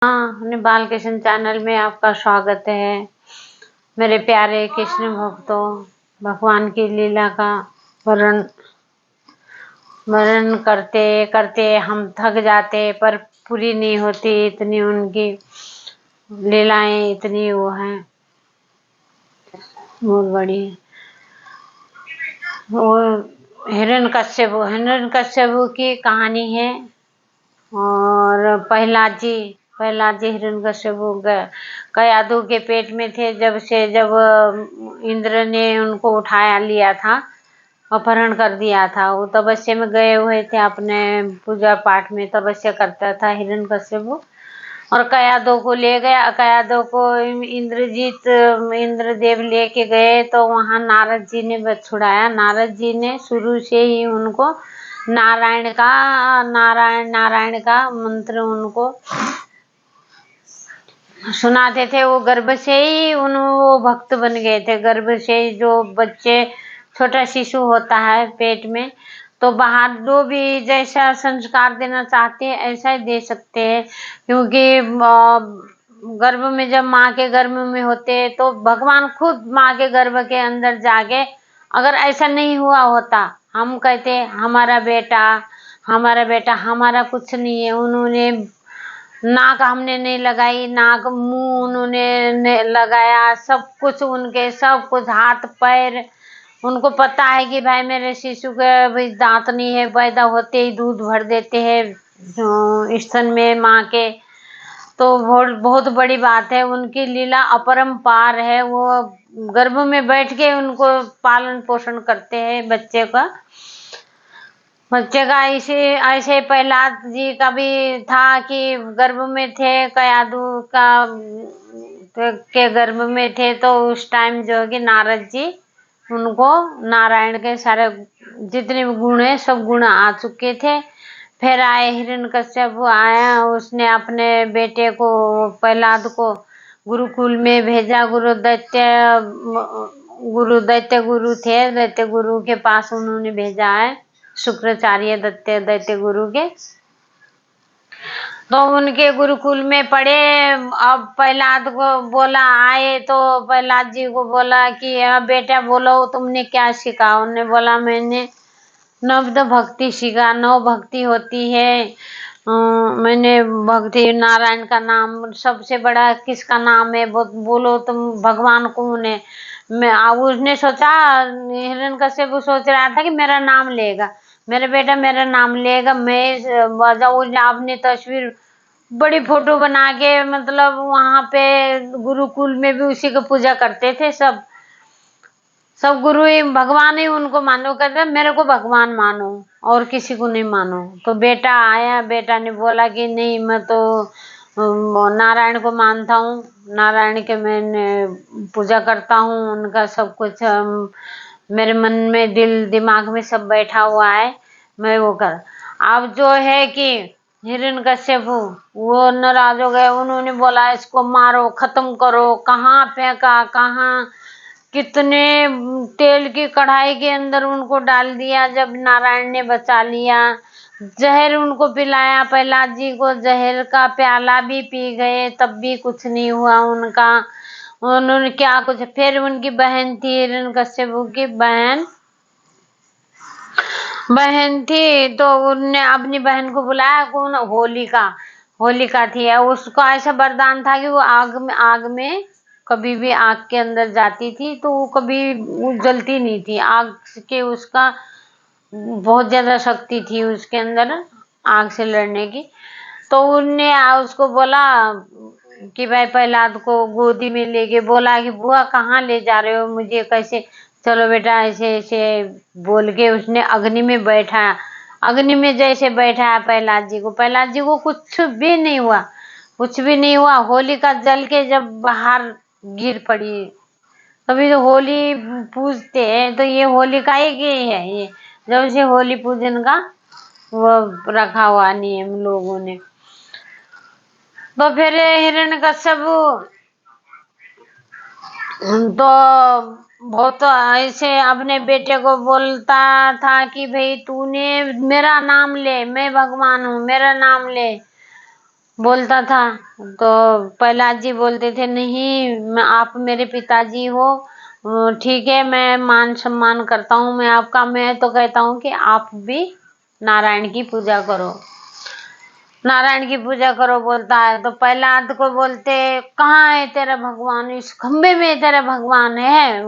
अपने बाल कृष्ण चैनल में आपका स्वागत है। मेरे प्यारे कृष्ण भक्तों, भगवान की लीला का वर्णन करते करते हम थक जाते, पर पूरी नहीं होती। इतनी उनकी लीलाएं इतनी वो हैं, बहुत बड़ी। वो हिरण्यकश्यप की कहानी है। और प्रहलाद जी हिरण्यकश्यप कयादू के पेट में थे जब इंद्र ने उनको उठाया लिया था, अपहरण कर दिया था। वो तपस्या में गए हुए थे, अपने पूजा पाठ में तपस्या करता था हिरण्यकश्यप। और कयादू को ले गया। कयादू को इंद्रदेव लेके गए तो वहां नारद जी ने छुड़ाया। नारद जी ने शुरू से ही उनको नारायण का मंत्र उनको सुनाते थे। वो गर्भ से ही वो भक्त बन गए थे। गर्भ से ही जो बच्चे, छोटा शिशु होता है पेट में, तो बाहर जो भी जैसा संस्कार देना चाहते हैं ऐसा ही दे सकते हैं। क्योंकि गर्भ में, जब माँ के गर्भ में होते हैं तो भगवान खुद माँ के गर्भ के अंदर जाके, अगर ऐसा नहीं हुआ होता, हम कहते हमारा बेटा हमारा कुछ नहीं है। उन्होंने नाक हमने नहीं लगाई, नाक मुंह उन्होंने लगाया, सब कुछ उनके, सब कुछ हाथ पैर। उनको पता है कि भाई मेरे शिशु के भी दांत नहीं है, पैदा होते ही दूध भर देते हैं स्तन में माँ के। तो बहुत बड़ी बात है। उनकी लीला अपरंपार है। वो गर्भ में बैठ के उनको पालन पोषण करते हैं बच्चे का। ऐसे प्रहलाद जी का भी था कि गर्भ में थे, कयादू के गर्भ में थे। तो उस टाइम जो है कि नारद जी उनको नारायण के सारे जितने भी गुण है सब गुण आ चुके थे। फिर आए हिरण्यकश्यप आया, उसने अपने बेटे को, प्रहलाद को गुरुकुल में भेजा। दैत्य गुरु थे, दैत्य गुरु के पास उन्होंने भेजा है, शुक्राचार्य दैत्य गुरु के। तो उनके गुरुकुल में पढ़े। अब प्रहलाद को बोला, आए तो प्रहलाद जी को बोला कि बेटा बोलो तुमने क्या सीखा। उन्होंने बोला मैंने नव भक्ति सीखा। नव भक्ति होती है, मैंने भक्ति, नारायण का नाम सबसे बड़ा किसका नाम है बोलो तुम, भगवान कौन है। उसने सोचा, हिरण्यकश्यप सोच रहा था कि मेरा नाम लेगा, मेरा बेटा मेरा नाम लेगा। मैं आपने तस्वीर बड़ी फोटो बना के, मतलब वहां पे गुरुकुल में भी उसी को पूजा करते थे सब गुरु ही भगवान ही उनको मानो। कहते मेरे को भगवान मानो और किसी को नहीं मानो। तो बेटा आया, बेटा ने बोला कि नहीं, मैं तो नारायण को मानता हूँ, नारायण के मैंने पूजा करता हूँ, उनका सब कुछ मेरे मन में, दिल दिमाग में सब बैठा हुआ है, मैं वो कर। अब जो है कि हिरण्यकश्यप वो नाराज हो गए। उन्होंने बोला इसको मारो, खत्म करो। कहाँ फेंका, कहाँ कितने तेल की कढ़ाई के अंदर उनको डाल दिया। जब नारायण ने बचा लिया, जहर उनको पिलाया, प्रहलाद जी को जहर का प्याला भी पी गए, तब भी कुछ नहीं हुआ उनका। उन्होंने क्या कुछ, फिर उनकी बहन थी, हिरण्यकश्यप की बहन थी, तो उनने अपनी बहन को बुलाया। कौन? होलिका थी। उसका ऐसा वरदान था कि वो आग में कभी भी, आग के अंदर जाती थी तो वो कभी जलती नहीं थी। आग के उसका बहुत ज्यादा शक्ति थी उसके अंदर, आग से लड़ने की। तो उनने उसको बोला कि भाई प्रहलाद को गोदी में लेके बोला कि बुआ कहाँ ले जा रहे हो मुझे, कैसे, चलो बेटा ऐसे ऐसे बोल के उसने अग्नि में बैठाया। अग्नि में जैसे बैठाया प्रहलाद जी को कुछ भी नहीं हुआ, कुछ भी नहीं हुआ। होलिका जल के जब बाहर गिर पड़ी। कभी तो होली पूजते हैं तो ये होलिका ही की है। ये जब से होली पूजन का वो रखा हुआ नियम लोगों ने। तो फिर हिरण्यकश्यप तो बहुत ऐसे अपने बेटे को बोलता था कि भाई तूने मेरा नाम ले, मैं भगवान हूँ, मेरा नाम ले। बोलता था। तो प्रहलाद जी बोलते थे नहीं, आप मेरे पिताजी हो, ठीक है, मैं मान सम्मान करता हूँ मैं आपका, मैं तो कहता हूँ कि आप भी नारायण की पूजा करो, नारायण की पूजा करो बोलता है। तो प्रहलाद को बोलते कहाँ है तेरा भगवान, इस खंबे में तेरा भगवान है।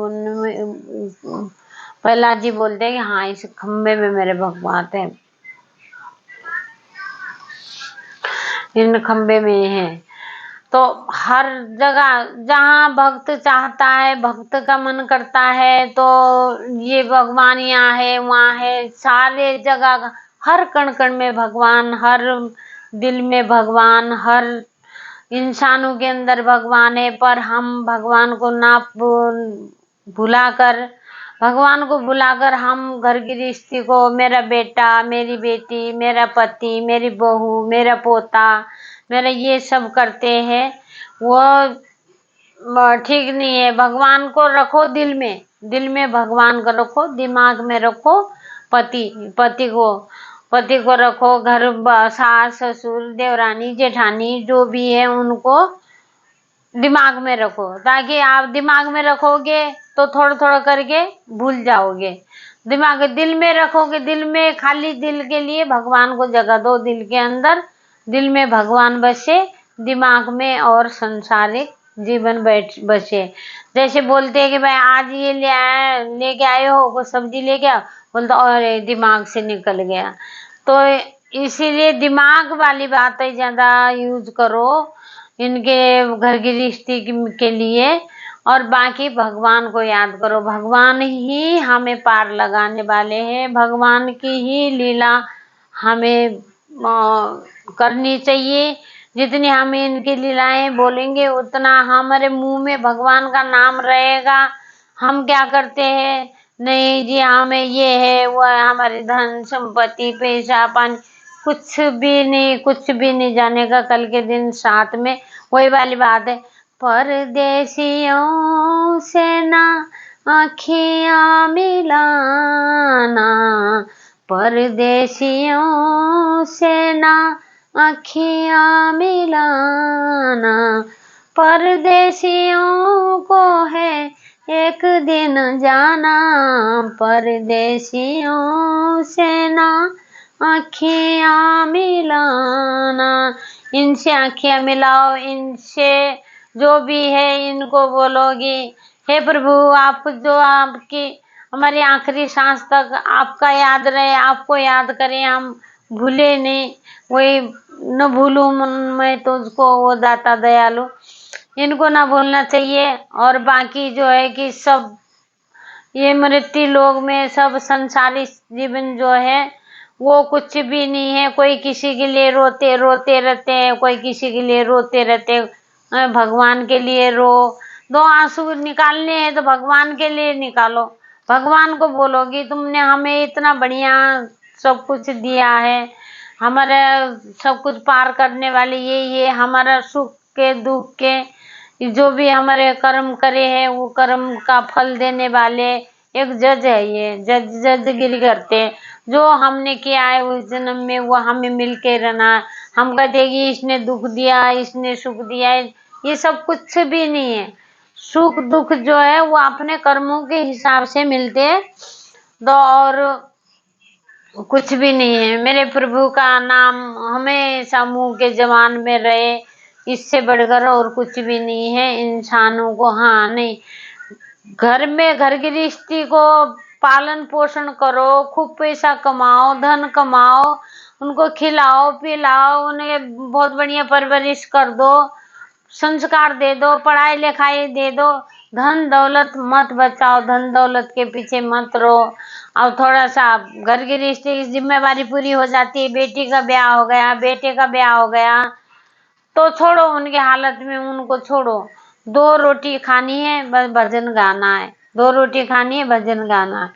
प्रहलाद जी बोलते कि हाँ, इस खंबे में मेरे भगवान है, इन खंबे में है। तो हर जगह जहाँ भक्त चाहता है, भक्त का मन करता है, तो ये भगवान यहाँ है, वहाँ है, सारे जगह, हर कण कण में भगवान, हर दिल में भगवान, हर इंसानों के अंदर भगवान है। पर हम भगवान को ना भुलाकर, भगवान को बुलाकर हम घर गृहस्थी को, मेरा बेटा, मेरी बेटी, मेरा पति, मेरी बहू, मेरा पोता, मेरा ये सब करते हैं, वो ठीक नहीं है। भगवान को रखो दिल में, दिल में भगवान को रखो, दिमाग में रखो पति को रखो, घर सास ससुर देवरानी जेठानी जो भी है उनको दिमाग में रखो, ताकि आप दिमाग में रखोगे तो थोड़ा थोड़ा करके भूल जाओगे। दिमाग दिल में रखोगे, दिल में, खाली दिल के लिए भगवान को जगह दो दिल के अंदर, दिल में भगवान बसे, दिमाग में और संसारिक जीवन बसे। जैसे बोलते हैं कि भाई आज ये लेके आए हो, वो सब्जी लेके आओ, बोलते और दिमाग से निकल गया। तो इसीलिए दिमाग वाली बातें ज्यादा यूज करो इनके घर गृहस्थी के लिए, और बाकी भगवान को याद करो। भगवान ही हमें पार लगाने वाले हैं, भगवान की ही लीला हमें करनी चाहिए। जितनी हम इनकी लीलाएं बोलेंगे उतना हमारे मुंह में भगवान का नाम रहेगा। हम क्या करते हैं, नहीं जी हमें ये है वो है, हमारे धन संपत्ति पैसा पानी कुछ भी नहीं, कुछ भी नहीं जानेगा कल के दिन साथ में। वही वाली बात है, परदेसियों से ना आँखियाँ मिलाना, परदेसियों से ना आँखियाँ मिलाना, परदेसियों को है एक दिन जाना, परदेसियों से ना आँखियाँ मिलाना। इनसे आँखियाँ मिलाओ, इनसे जो भी है इनको बोलोगी, हे प्रभु आप जो आपकी हमारी आखिरी सांस तक आपका याद रहे, आपको याद करें, हम भूले नहीं, वही न भूलूं मैं तुझको वो दाता दयालु, इनको ना भूलना चाहिए। और बाकी जो है कि सब ये मृत्यु लोग में सब संसारी जीवन जो है वो कुछ भी नहीं है। कोई किसी के लिए रोते रोते रहते हैं, कोई किसी के लिए रोते रहते हैं। भगवान के लिए रो, दो आंसू निकालने हैं तो भगवान के लिए निकालो। भगवान को बोलोगी तुमने हमें इतना बढ़िया सब कुछ दिया है, हमारा सब कुछ पार करने वाली ये हमारा सुख के दुख के जो भी हमारे कर्म करे हैं वो कर्म का फल देने वाले एक जज है। ये जजगिरी करते हैं, जो हमने किया है उस जन्म में वो हमें मिल के रहना। हम कहते हैं कि इसने दुख दिया, इसने सुख दिया, ये सब कुछ भी नहीं है। सुख दुख जो है वो अपने कर्मों के हिसाब से मिलते हैं, तो और कुछ भी नहीं है। मेरे प्रभु का नाम हमेशा मुंह के जवान में रहे, इससे बढ़कर और कुछ भी नहीं है इंसानों को। हाँ नहीं, घर में घर गृहस्थी को पालन पोषण करो, खूब पैसा कमाओ, धन कमाओ, उनको खिलाओ पिलाओ, उन्हें बहुत बढ़िया परवरिश कर दो, संस्कार दे दो, पढ़ाई लिखाई दे दो। धन दौलत मत बचाओ, धन दौलत के पीछे मत रहो। और थोड़ा सा घर गृहस्थी की जिम्मेवारी पूरी हो जाती है, बेटी का ब्याह हो गया, बेटे का ब्याह हो गया, तो छोड़ो उनके हालत में, उनको छोड़ो। 2 रोटी खानी है बस भजन गाना है, 2 रोटी खानी है भजन गाना है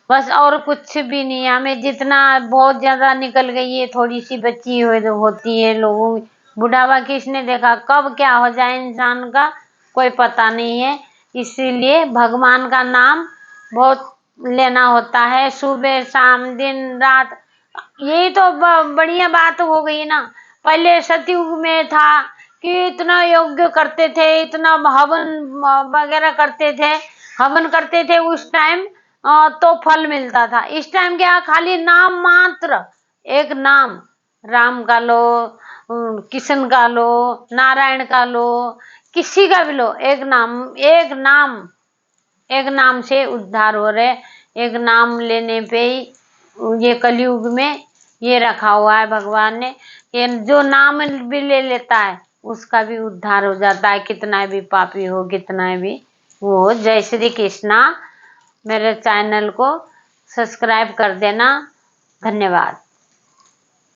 बस, और कुछ भी नहीं है। हमें जितना बहुत ज्यादा निकल गई है, थोड़ी सी बची हुई जो होती है लोगों। बुढ़ावा किसने देखा, कब क्या हो जाए इंसान का कोई पता नहीं है। इसीलिए भगवान का नाम बहुत लेना होता है, सुबह शाम दिन रात। यही तो बढ़िया बात हो गई ना। पहले सतयुग में था कि इतना यज्ञ करते थे, इतना हवन वगैरह करते थे, हवन करते थे उस टाइम, तो फल मिलता था। इस टाइम क्या, खाली नाम मात्र, एक नाम, राम का लो, किशन का लो, नारायण का लो, किसी का भी लो, एक नाम, एक नाम, एक नाम से उद्धार हो रहे। एक नाम लेने पे ही ये कलयुग में ये रखा हुआ है भगवान ने, ये जो नाम भी ले लेता है उसका भी उद्धार हो जाता है, कितना भी पापी हो, कितना भी वो हो। जय श्री कृष्णा। मेरे चैनल को सब्सक्राइब कर देना। धन्यवाद।